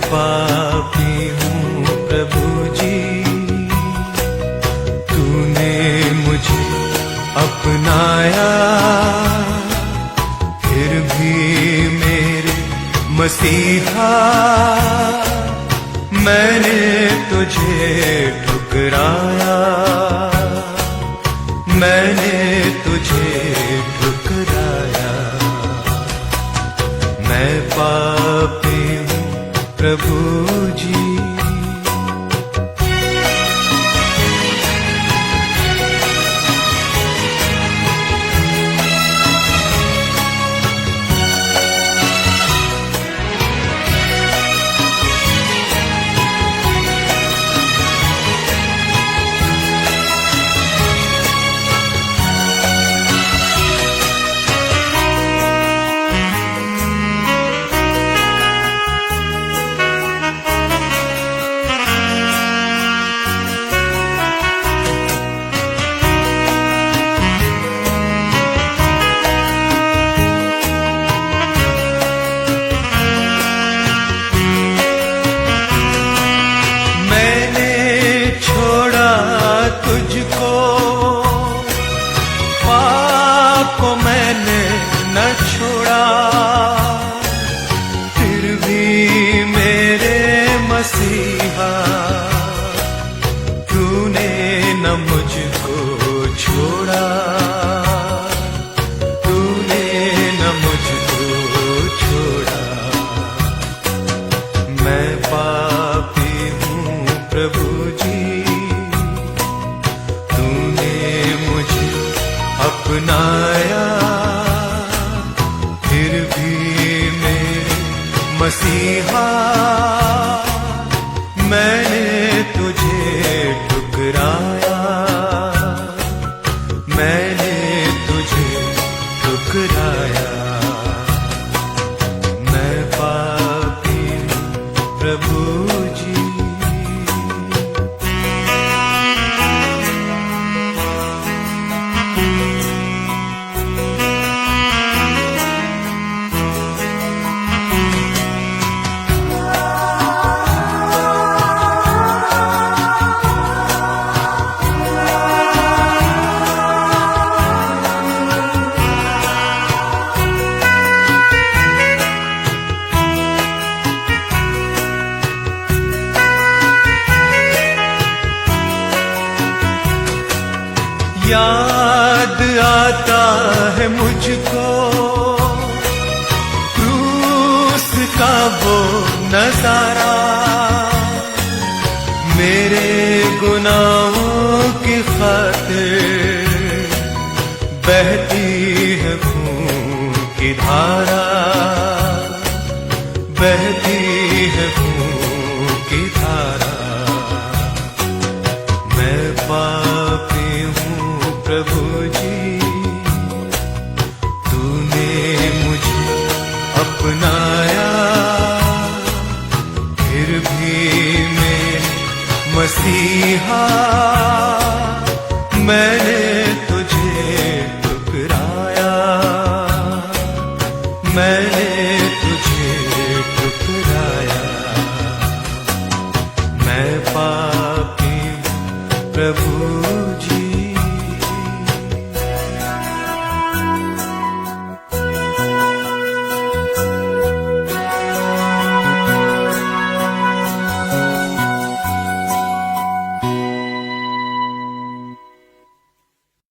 पापी हूँ प्रभु जी, तूने मुझे अपनाया, फिर भी मेरे मसीहा मैंने तुझे ठुकराया, मैंने तुझे ठुकराया। मैं पापी हूँ प्रभु जी। मसीहा तूने न मुझको छोड़ा, तूने न मुझको छोड़ा। मैं पापी हूँ प्रभु जी, तूने मुझे अपनाया, फिर भी मेरे मसीहा मैंने तुझे ठुकराया, मैंने तुझे ठुकराया। मैं पापी हूँ प्रभु जी। याद आता है मुझको क्रूस का वो नजारा, मेरे गुनाहों की खातिर बहती है खून की धारा, बहती है खून की धारा। मैं पापी हूँ प्रभु जी, तूने मुझे अपनाया, फिर भी मैं मसीहा